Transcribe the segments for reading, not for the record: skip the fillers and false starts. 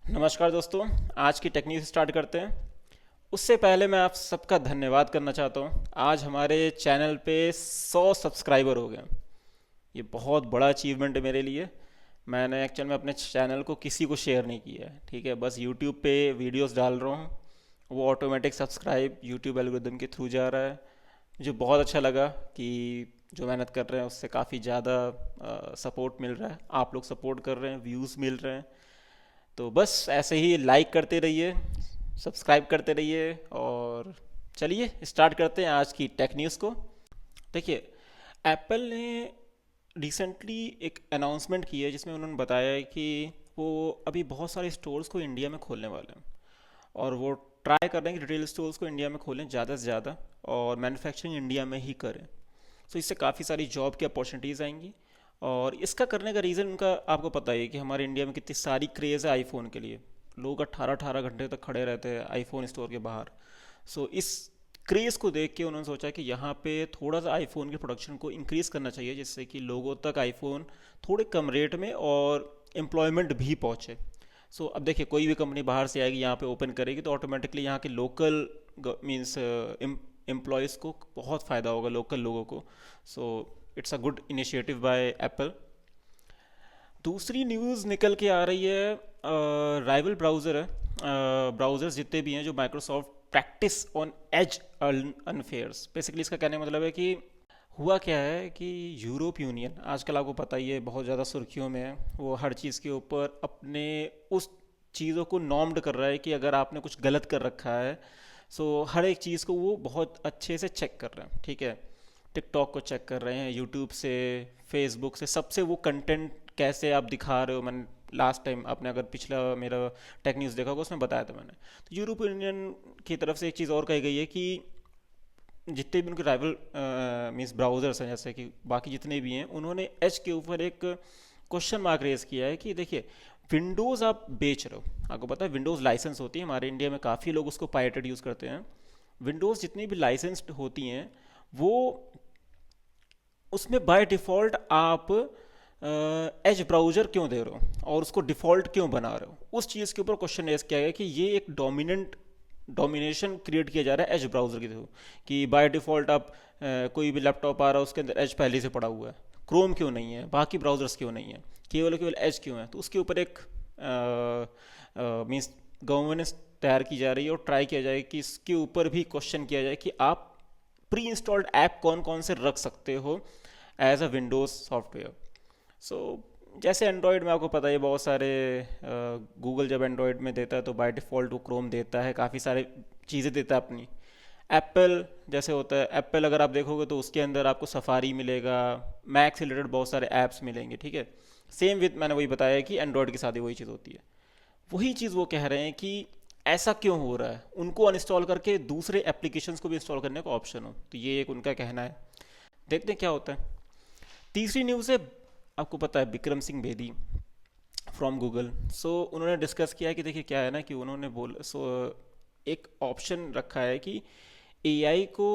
नमस्कार दोस्तों। आज की टेक्निक स्टार्ट करते हैं। उससे पहले मैं आप सबका धन्यवाद करना चाहता हूँ। आज हमारे चैनल पे 100 सब्सक्राइबर हो गए। ये बहुत बड़ा अचीवमेंट है मेरे लिए। मैंने एक्चुअल में अपने चैनल को किसी को शेयर नहीं किया है, ठीक है। बस यूट्यूब पे वीडियोस डाल रहा हूँ, वो ऑटोमेटिक सब्सक्राइब यूट्यूब एल्गोरिदम के थ्रू जा रहा है। मुझे बहुत अच्छा लगा कि जो मेहनत कर रहे हैं उससे काफ़ी ज़्यादा सपोर्ट मिल रहा है। आप लोग सपोर्ट कर रहे हैं, व्यूज़ मिल रहे हैं। तो बस ऐसे ही लाइक करते रहिए, सब्सक्राइब करते रहिए। और चलिए स्टार्ट करते हैं आज की टेक न्यूज़ को। देखिए, एप्पल ने रिसेंटली एक अनाउंसमेंट की है जिसमें उन्होंने बताया है कि वो अभी बहुत सारे स्टोर्स को इंडिया में खोलने वाले हैं। और वो ट्राई कर रहे हैं कि रिटेल स्टोर्स को इंडिया में खोलें ज़्यादा से ज़्यादा, और मैन्युफैक्चरिंग इंडिया में ही करें। सो इससे काफ़ी सारी जॉब की अपॉर्चुनिटीज़ आएंगी। और इसका करने का रीज़न उनका आपको पता ही है कि हमारे इंडिया में कितनी सारी क्रेज़ है आईफोन के लिए। लोग 18-18 घंटे तक खड़े रहते हैं आईफोन स्टोर के बाहर। सो इस क्रेज़ को देख के उन्होंने सोचा कि यहाँ पे थोड़ा सा आईफोन की प्रोडक्शन को इंक्रीज़ करना चाहिए, जिससे कि लोगों तक आईफोन थोड़े कम रेट में और एम्प्लॉयमेंट भी पहुँचे। सो अब देखिए, कोई भी कंपनी बाहर से आएगी यहाँ पे ओपन करेगी तो ऑटोमेटिकली यहाँ के लोकल मीन्स एम्प्लॉयज़ को बहुत फ़ायदा होगा, लोकल लोगों को। So it's a good initiative by Apple. दूसरी न्यूज़ निकल के आ रही है, राइवल ब्राउज़र है। ब्राउज़र्स जितने भी हैं जो Microsoft practice on edge unfairs, basically इसका कहने का मतलब है कि हुआ क्या है कि यूरोप यूनियन आजकल आपको पता ही है बहुत ज़्यादा सुर्खियों में है। वो हर चीज़ के ऊपर अपने उस चीज़ों को नॉर्म्ड कर रहा है कि अगर आपने कुछ गलत कर रखा है, सो हर एक चीज़ को वो बहुत अच्छे से चेक कर रहे हैं, ठीक है। टिकटॉक को चेक कर रहे हैं, यूट्यूब से, फेसबुक से, सबसे वो कंटेंट कैसे आप दिखा रहे हो। मैंने लास्ट टाइम, आपने अगर पिछला मेरा टेक न्यूज़ देखा होगा, उसमें बताया था मैंने। तो यूरोपियन यूनियन की तरफ से एक चीज़ और कही गई है कि जितने भी उनके राइवल मीन्स ब्राउज़र्स हैं, जैसे कि बाकी जितने भी हैं, उन्होंने एच के ऊपर एक क्वेश्चन मार्क रेज किया है कि देखिए, विंडोज़ आप बेच रहे हो, आपको पता है विंडोज़ लाइसेंस होती है, हमारे इंडिया में काफ़ी लोग उसको पायरेटेड यूज़ करते हैं। विंडोज़ जितनी भी लाइसेंस्ड होती हैं, वो उसमें बाय डिफ़ॉल्ट आप एज ब्राउज़र क्यों दे रहे हो और उसको डिफ़ॉल्ट क्यों बना रहे हो। उस चीज़ के ऊपर क्वेश्चन रेज किया गया कि ये एक डोमिनेशन क्रिएट किया जा रहा है एज ब्राउज़र के थ्रू, कि बाय डिफ़ॉल्ट आप कोई भी लैपटॉप आ रहा है उसके अंदर एज पहले से पड़ा हुआ है, क्रोम क्यों नहीं है, बाकी ब्राउज़र्स क्यों नहीं है, केवल केवल एज क्यों है। तो उसके ऊपर एक मीन्स गवर्नेंस तैयार की जा रही है और ट्राई किया जाए कि इसके ऊपर भी क्वेश्चन किया जाए कि आप प्री इंस्टॉल्ड ऐप कौन कौन से रख सकते हो एज अ विंडोज़ सॉफ्टवेयर। सो जैसे एंड्रॉयड में आपको पता है बहुत सारे, गूगल जब एंड्रॉयड में देता है तो बाय डिफ़ॉल्ट वो क्रोम देता है, काफ़ी सारे चीज़ें देता है अपनी। एप्पल जैसे होता है, एप्पल अगर आप देखोगे तो उसके अंदर आपको सफारी मिलेगा, मैक से रिलेटेड बहुत सारे ऐप्स मिलेंगे, ठीक है। सेम विथ, मैंने वही बताया कि एंड्रॉयड के साथ ही वही चीज़ होती है। वही चीज़ वो कह रहे हैं कि ऐसा क्यों हो रहा है, उनको अनइंस्टॉल करके दूसरे एप्लीकेशंस को भी इंस्टॉल करने का ऑप्शन हो। तो ये एक उनका कहना है, देखते हैं क्या होता है। तीसरी न्यूज़ है, आपको पता है विक्रम सिंह बेदी फ्रॉम गूगल। सो उन्होंने डिस्कस किया है कि देखिए क्या है ना, कि उन्होंने बोल एक ऑप्शन रखा है कि एआई को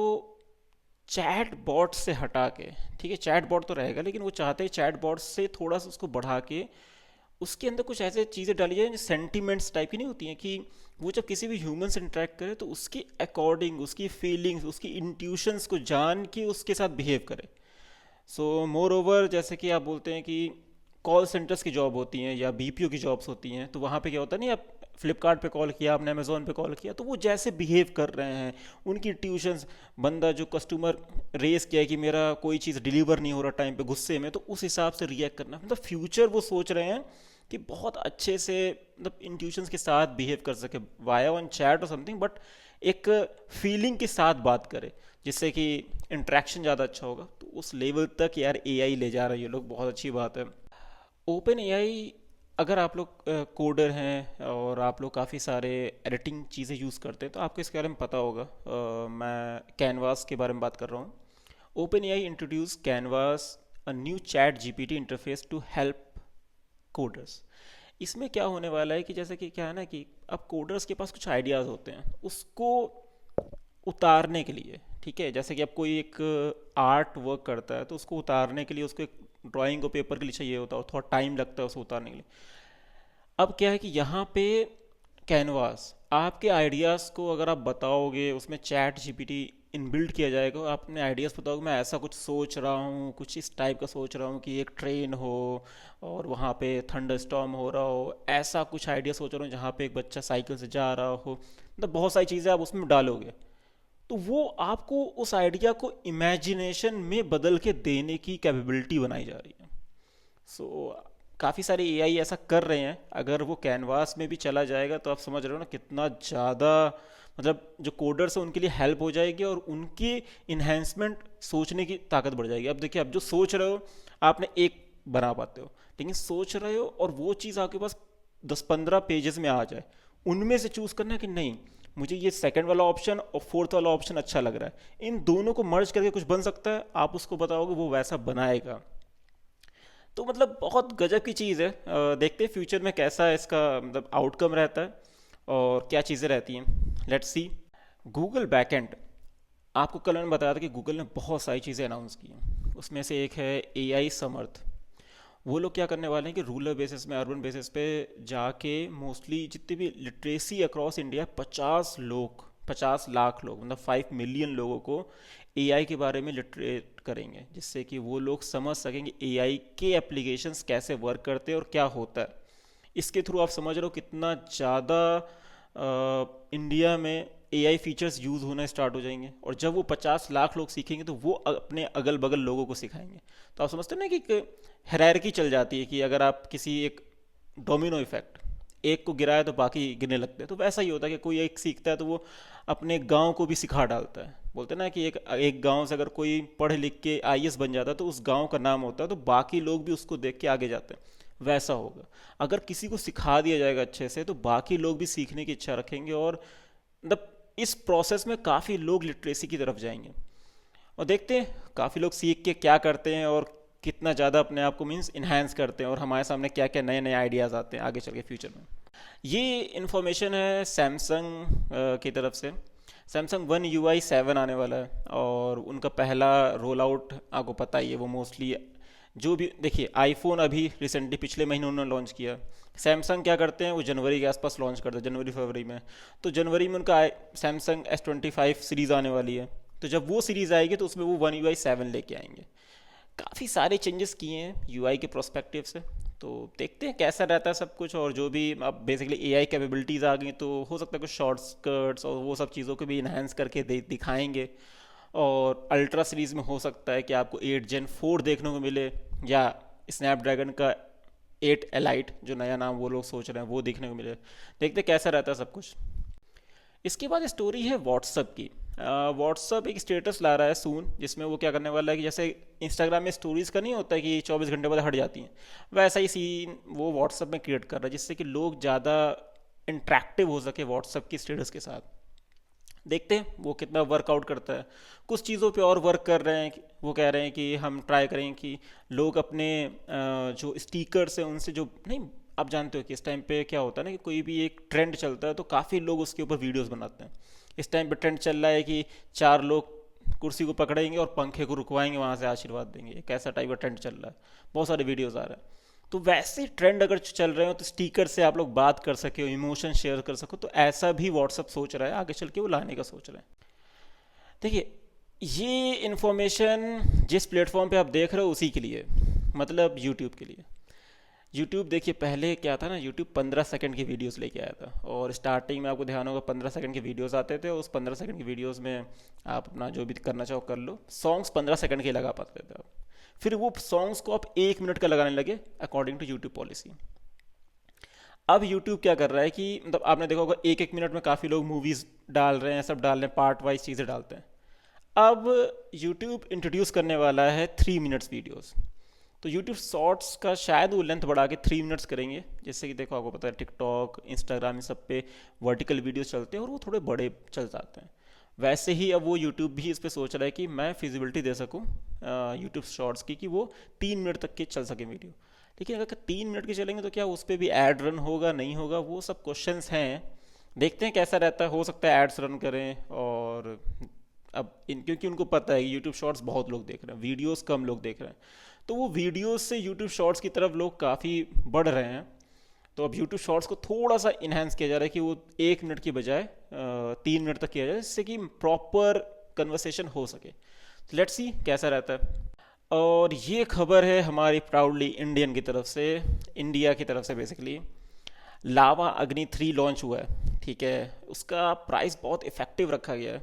चैट बॉट से हटा के, ठीक है, चैट बॉट तो रहेगा लेकिन वो चाहते हैं चैट बॉट से थोड़ा सा उसको बढ़ा के उसके अंदर कुछ ऐसे चीज़ें डाली जाए जो सेंटिमेंट्स टाइप की नहीं होती हैं, कि वो जब किसी भी ह्यूमन से इंटरेक्ट करे तो उसके अकॉर्डिंग, उसकी फीलिंग्स, उसकी इंट्यूशंस को जान के उसके साथ बिहेव करे। सो मोर ओवर, जैसे कि आप बोलते हैं कि कॉल सेंटर्स की जॉब होती हैं या बीपीओ की जॉब्स होती हैं, तो वहाँ पे क्या होता है, नहीं, आप फ्लिपकार्ट पे कॉल किया, आपने अमेजोन पे कॉल किया, तो वो जैसे बिहेव कर रहे हैं, उनकी ट्यूशंस, बंदा जो कस्टमर रेस किया है कि मेरा कोई चीज़ डिलीवर नहीं हो रहा टाइम पे, गुस्से में, तो उस हिसाब से रिएक्ट करना, मतलब फ्यूचर वो सोच रहे हैं कि बहुत अच्छे से, मतलब इंट्यूशंस के साथ बिहेव कर सके वाया ऑन चैट और समथिंग, बट एक फीलिंग के साथ बात करे, जिससे कि इंटरेक्शन ज़्यादा अच्छा होगा। तो उस लेवल तक यार एआई ले जा रही है लोग, बहुत अच्छी बात है। ओपन एआई, अगर आप लोग कोडर हैं और आप लोग काफ़ी सारे एडिटिंग चीज़ें यूज़ करते हैं तो आपको इसके बारे में पता होगा। मैं कैनवास के बारे में बात कर रहा हूँ। OpenAI introduce canvas, a new ChatGPT interface to help coders. इसमें क्या होने वाला है कि जैसे कि क्या है ना, कि अब कोडर्स के पास कुछ आइडियाज़ होते हैं, उसको उतारने के लिए, ठीक है, जैसे कि अब कोई एक आर्ट वर्क करता है तो उसको उतारने के लिए उसको एक ड्राइंग को पेपर के लिए चाहिए होता है और थोड़ा टाइम लगता है उसको उतारने के लिए। अब क्या है कि यहाँ पे कैनवास आपके आइडियाज़ को अगर आप बताओगे, उसमें चैट जीपीटी इनबिल्ट किया जाएगा, आप अपने आइडियाज़ बताओगे मैं ऐसा कुछ सोच रहा हूँ, कुछ इस टाइप का सोच रहा हूँ कि एक ट्रेन हो और वहाँ पे थंडर स्टॉर्म हो रहा हो, ऐसा कुछ आइडिया सोच रहा हूँ जहाँ पे एक बच्चा साइकिल से जा रहा हो, मतलब बहुत सारी चीज़ें आप उसमें डालोगे, तो वो आपको उस आइडिया को इमेजिनेशन में बदल के देने की कैपेबिलिटी बनाई जा रही है। सो काफ़ी सारे एआई ऐसा कर रहे हैं। अगर वो कैनवास में भी चला जाएगा तो आप समझ रहे हो ना कितना ज़्यादा, मतलब जो कोडर्स हैं उनके लिए हेल्प हो जाएगी और उनकी इन्हेंसमेंट सोचने की ताकत बढ़ जाएगी। अब देखिए, अब जो सोच रहे हो आपने एक बना पाते हो, लेकिन सोच रहे हो और वो चीज़ आपके पास 10-15 पेजेस में आ जाए, उनमें से चूज़ करना है कि नहीं मुझे ये सेकंड वाला ऑप्शन और फोर्थ वाला ऑप्शन अच्छा लग रहा है, इन दोनों को मर्ज करके कुछ बन सकता है, आप उसको बताओगे वो वैसा बनाएगा। तो मतलब बहुत गजब की चीज़ है। देखते हैं फ्यूचर में कैसा इसका मतलब आउटकम रहता है और क्या चीज़ें रहती हैं, लेट्स सी। गूगल बैकएंड, आपको कल मैंने बताया था कि गूगल ने बहुत सारी चीज़ें अनाउंस की हैं, उसमें से एक है एआई समर्थ। वो लोग क्या करने वाले हैं कि रूरल बेसिस में, अर्बन बेसिस पे जाके मोस्टली जितनी भी लिटरेसी अक्रॉस इंडिया, 50 लाख लोग मतलब 5 मिलियन लोगों को एआई के बारे में लिटरेट करेंगे, जिससे कि वो लोग समझ सकेंगे एआई के एप्लीकेशंस कैसे वर्क करते हैं और क्या होता है। इसके थ्रू आप समझ रहे हो कितना ज़्यादा इंडिया में एआई फीचर्स यूज़ होना स्टार्ट हो जाएंगे, और जब वो 50 लाख लोग सीखेंगे तो वो अपने अगल बगल लोगों को सिखाएंगे। तो आप समझते हैं ना कि हायरार्की चल जाती है कि अगर आप किसी एक डोमिनो इफेक्ट, एक को गिराया तो बाकी गिरने लगते हैं, तो वैसा ही होता है कि कोई एक सीखता है तो वो अपने गांव को भी सिखा डालता है। बोलते हैं ना कि एक एक गांव से अगर कोई पढ़ लिख के आईएएस बन जाता है तो उस गांव का नाम होता है, तो बाकी लोग भी उसको देख के आगे जाते हैं। वैसा होगा, अगर किसी को सिखा दिया जाएगा अच्छे से तो बाकी लोग भी सीखने की इच्छा रखेंगे, और मतलब इस प्रोसेस में काफ़ी लोग लिटरेसी की तरफ जाएंगे। और देखते हैं काफ़ी लोग सीख के क्या करते हैं और कितना ज़्यादा अपने आप को मीन्स इन्हांस करते हैं, और हमारे सामने क्या क्या नए नए आइडियाज़ आते हैं आगे चल के फ्यूचर में। ये इन्फॉर्मेशन है सैमसंग की तरफ से। सैमसंग वन UI 7 आने वाला है, और उनका पहला रोल आउट आपको पता ही है, वो मोस्टली जो भी देखिए आईफोन अभी रिसेंटली पिछले महीने उन्होंने लॉन्च किया। सैमसंग क्या करते हैं, वो जनवरी के आसपास लॉन्च करते हैं, जनवरी फरवरी में। तो जनवरी में उनका सैमसंग S25 सीरीज़ आने वाली है, तो जब वो सीरीज़ आएगी तो उसमें वो वन UI 7 लेके आएंगे। काफ़ी सारे चेंजेस किए हैं यूआई के प्रोस्पेक्टिव से, तो देखते हैं कैसा रहता है सब कुछ। और जो भी अब बेसिकली एआई कैपेबिलिटीज़ आ गई तो हो सकता है कुछ शॉर्टकट्स और वो सब चीज़ों को भी इन्हांस करके दिखाएंगे। और अल्ट्रा सीरीज़ में हो सकता है कि आपको 8 Gen 4 देखने को मिले, या स्नैपड्रैगन का 8 Elite जो नया नाम वो लोग सोच रहे हैं वो देखने को मिले। देखते हैं कैसा रहता है सब कुछ। इसके बाद स्टोरी है व्हाट्सअप की। व्हाट्सअप एक स्टेटस ला रहा है सून, जिसमें वो क्या करने वाला है कि जैसे इंस्टाग्राम में स्टोरीज़ का नहीं होता है कि 24 घंटे बाद हट जाती हैं, वैसा ही सीन वो व्हाट्सअप में क्रिएट कर रहा है, जिससे कि लोग ज़्यादा इंट्रैक्टिव हो सके व्हाट्सअप की स्टेटस के साथ। देखते हैं वो कितना वर्कआउट करता है। कुछ चीज़ों पे और वर्क कर रहे हैं वो कह रहे हैं कि हम ट्राई करें कि लोग अपने जो स्टिकर्स हैं उनसे जो नहीं, आप जानते हो कि इस टाइम पे क्या होता है ना कि कोई भी एक ट्रेंड चलता है तो काफ़ी लोग उसके ऊपर वीडियोस बनाते हैं। इस टाइम पे ट्रेंड चल रहा है कि 4 लोग कुर्सी को पकड़ेंगे और पंखे को रुकवाएंगे, वहाँ से आशीर्वाद देंगे, एक ऐसा टाइप का ट्रेंड चल रहा है, बहुत सारे वीडियोस आ रहे हैं। तो वैसे ट्रेंड अगर चल रहे हो तो स्टिकर से आप लोग बात कर सके हो, इमोशन शेयर कर सको, तो ऐसा भी व्हाट्सअप सोच रहा है आगे चल के वो लाने का सोच रहे हैं। देखिए, ये इन्फॉर्मेशन जिस प्लेटफॉर्म पे आप देख रहे हो उसी के लिए, मतलब यूट्यूब के लिए। यूट्यूब देखिए पहले क्या था ना, यूट्यूब 15 सेकंड की वीडियोस लेके आया था, और स्टार्टिंग में आपको ध्यान होगा 15 सेकंड की वीडियोस आते थे, उस 15 सेकंड की वीडियोस में आप अपना जो भी करना चाहो कर लो। सॉन्ग्स 15 सेकंड के लगा पाते थे आप, फिर वो सॉन्ग्स को आप 1 मिनट का लगाने लगे अकॉर्डिंग टू यूट्यूब पॉलिसी। अब यूट्यूब क्या कर रहा है कि मतलब आपने देखा होगा एक एक मिनट में काफ़ी लोग मूवीज़ डाल रहे हैं, सब डाल रहे हैं, पार्ट वाइज चीज़ें डालते हैं। अब यूट्यूब इंट्रोड्यूस करने वाला है 3 मिनट्स वीडियोस। तो यूट्यूब शॉर्ट्स का शायद वो लेंथ बढ़ा के 3 मिनट्स करेंगे, जैसे कि देखो आपको पता है टिकटॉक इंस्टाग्राम इन सब पे वर्टिकल वीडियोस चलते हैं और वो थोड़े बड़े चल जाते हैं। वैसे ही अब वो यूट्यूब भी इस पे सोच रहा है कि मैं फिजिबिलिटी दे सकूँ यूट्यूब शॉर्ट्स की, कि वो 3 मिनट तक के चल सके वीडियो। लेकिन अगर 3 मिनट के चलेंगे तो क्या उस पर भी ऐड रन होगा नहीं होगा, वो सब क्वेश्चंस हैं। देखते हैं कैसा रहता है, हो सकता है एड्स रन करें। और अब क्योंकि उनको पता है यूट्यूब शॉर्ट्स बहुत लोग देख रहे हैं, वीडियोस कम लोग देख रहे हैं, तो वो वीडियोस से यूट्यूब शॉर्ट्स की तरफ लोग काफ़ी बढ़ रहे हैं। तो अब यूट्यूब शॉर्ट्स को थोड़ा सा इन्हेंस किया जा रहा है कि वो 1 मिनट की बजाय 3 मिनट तक किया जाए, जिससे कि प्रॉपर कन्वर्सेशन हो सके। तो लेट्स सी कैसा रहता है। और ये खबर है हमारी प्राउडली इंडियन की तरफ से, इंडिया की तरफ से बेसिकली। लावा अग्नि 3 लॉन्च हुआ है, ठीक है। उसका प्राइस बहुत इफ़ेक्टिव रखा गया है।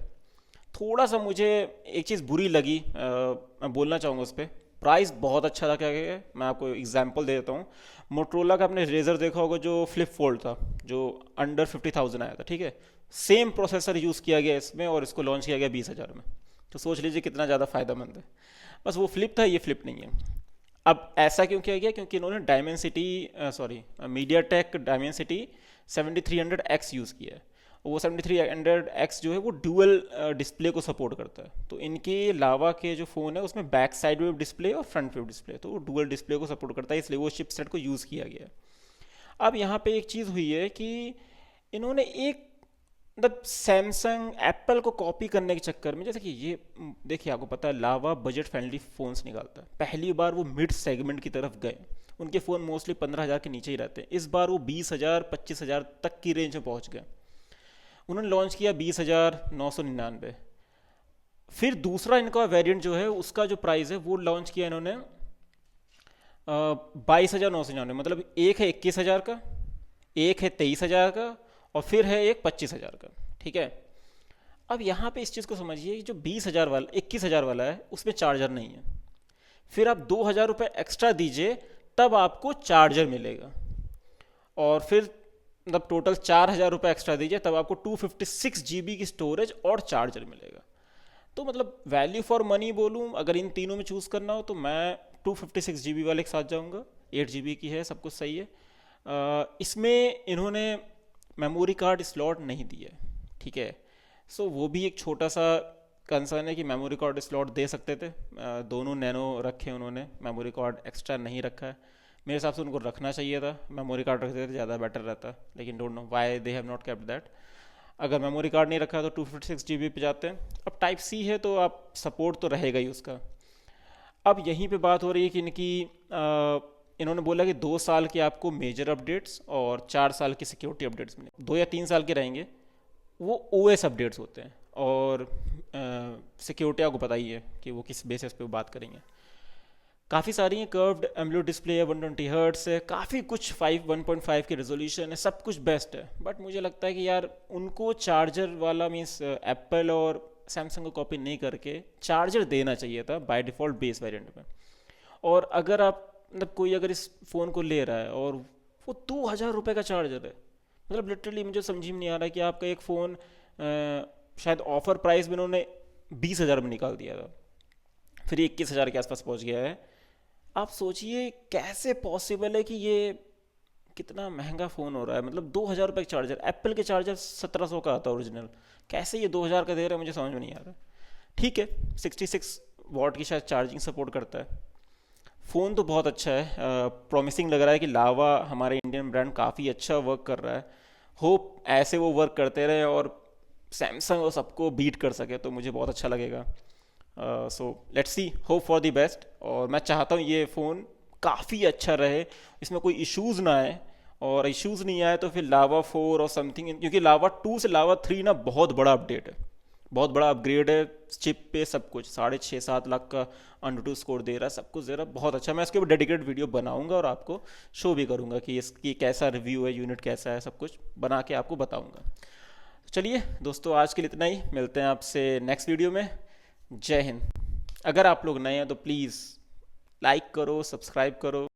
थोड़ा सा मुझे एक चीज़ बुरी लगी, मैं बोलना चाहूँगा उस पर। प्राइस बहुत अच्छा रखा गया है। मैं आपको एग्जांपल दे देता हूँ। मोटरोला का आपने रेजर देखा होगा जो फ्लिप फोल्ड था, जो अंडर 50,000 आया था, ठीक है। सेम प्रोसेसर यूज़ किया गया इसमें और इसको लॉन्च किया गया 20,000 में। तो सोच लीजिए कितना ज़्यादा फ़ायदेमंद है। बस वो फ्लिप था, ये फ्लिप नहीं है। अब ऐसा क्यों किया गया? क्योंकि इन्होंने Dimensity sorry media take Dimensity 7300X use किया है। वो 7300X जो है वो डुअल डिस्प्ले को सपोर्ट करता है। तो इनके लावा के जो फ़ोन है उसमें बैक साइड वेव डिस्प्ले और फ्रंट वेव डिस्प्ले, तो वो डुअल डिस्प्ले को सपोर्ट करता है, इसलिए वो चिपसेट को यूज़ किया गया है। अब यहाँ पे एक चीज़ हुई है कि इन्होंने एक मतलब सैमसंग एप्पल को कॉपी करने के चक्कर में, जैसे कि ये देखिए आपको पता है लावा बजट फ्रेंडली फ़ोन्स निकालता है। पहली बार वो मिड सेगमेंट की तरफ गए। उनके फ़ोन मोस्टली 15,000 के नीचे ही रहते हैं। इस बार वो 20,000 25,000 तक की रेंज में पहुंच गए। उन्होंने लॉन्च किया 20,999। फिर दूसरा इनका वेरिएंट जो है उसका जो प्राइस है वो लॉन्च किया इन्होंने 22,999। मतलब एक है 21,000 का, एक है 23,000 का और फिर है एक 25,000 का, ठीक है। अब यहाँ पे इस चीज़ को समझिए, जो 20,000 वाला 21,000 वाला है उसमें चार्जर नहीं है। फिर आप 2,000 रुपये एक्स्ट्रा दीजिए तब आपको चार्जर मिलेगा। और फिर मतलब टोटल 4,000 रुपये एक्स्ट्रा दीजिए तब आपको 256 GB की स्टोरेज और चार्जर मिलेगा। तो मतलब वैल्यू फॉर मनी बोलूँ, अगर इन तीनों में चूज़ करना हो तो मैं 256 GB वाले के साथ जाऊँगा। 8 GB की है, सब कुछ सही है। इसमें इन्होंने मेमोरी कार्ड स्लॉट नहीं दिया है, ठीक है। सो वो भी एक छोटा सा कंसर्न है कि मेमोरी कार्ड स्लॉट दे सकते थे। दोनों नैनो रखे उन्होंने, मेमोरी कार्ड एक्स्ट्रा नहीं रखा है। मेरे हिसाब से उनको रखना चाहिए था, मेमोरी कार्ड रखते थे ज़्यादा बेटर रहता, लेकिन don't know why they have not kept that. अगर मेमोरी कार्ड नहीं रखा तो 256 GB पे जाते हैं। अब टाइप सी है तो आप सपोर्ट तो रहेगा ही उसका। अब यहीं पे बात हो रही है कि इन्होंने बोला कि 2 साल के आपको मेजर अपडेट्स और 4 साल के सिक्योरिटी अपडेट्स मिले। 2 या 3 साल के रहेंगे वो OS अपडेट्स होते हैं, और सिक्योरिटी आपको पता ही है कि वो किस बेसिस पे बात करेंगे। काफ़ी सारी हैं, कर्व्ड एम्बुलेंट डिस्प्ले है, 120 हर्ट्स है, काफ़ी कुछ 1.5 की रेजोल्यूशन है, सब कुछ बेस्ट है। बट मुझे लगता है कि यार उनको चार्जर वाला मीन्स एप्पल और सैमसंग को कॉपी नहीं करके चार्जर देना चाहिए था बाय डिफ़ॉल्ट बेस वेरिएंट में। और अगर आप मतलब कोई अगर इस फ़ोन को ले रहा है और वो 2,000 रुपये का चार्जर है, मतलब लिटरली मुझे समझ में नहीं आ रहा है कि आपका एक फ़ोन शायद ऑफ़र प्राइस में उन्होंने 20,000 में निकाल दिया था, फिर 21,000 के आसपास पहुंच गया है। आप सोचिए कैसे पॉसिबल है कि ये कितना महंगा फ़ोन हो रहा है। मतलब 2,000 रुपये का चार्जर, एप्पल के चार्जर 1,700 का आता है ओरिजिनल, कैसे ये 2,000 का दे रहा है मुझे समझ में नहीं आ रहा। ठीक है, 66 वॉट की शायद चार्जिंग सपोर्ट करता है। फ़ोन तो बहुत अच्छा है, प्रॉमिसिंग लग रहा है कि लावा हमारे इंडियन ब्रांड काफ़ी अच्छा वर्क कर रहा है। होप ऐसे वो वर्क करते रहे और सैमसंग और सबको बीट कर सके, तो मुझे बहुत अच्छा लगेगा। So let's see, hope for the best. और मैं चाहता हूँ ये फ़ोन काफ़ी अच्छा रहे, इसमें कोई इश्यूज़ ना आए, और इश्यूज़ नहीं आए तो फिर लावा 4 और समथिंग, क्योंकि लावा 2 से लावा 3 ना बहुत बड़ा अपडेट है, बहुत बड़ा अपग्रेड है। चिप पे सब कुछ 6.5-7 लाख का AnTuTu स्कोर दे रहा है, सब कुछ दे रहा है, बहुत अच्छा। मैं इसके ऊपर डेडिकेटेड वीडियो बनाऊंगा और आपको शो भी करूंगा कि इसकी कैसा रिव्यू है, यूनिट कैसा है, सब कुछ बना के आपको बताऊंगा। चलिए दोस्तों, आज के लिए इतना ही, मिलते हैं आपसे नेक्स्ट वीडियो में। जय हिंद। अगर आप लोग नए हैं तो प्लीज़ लाइक करो, सब्सक्राइब करो।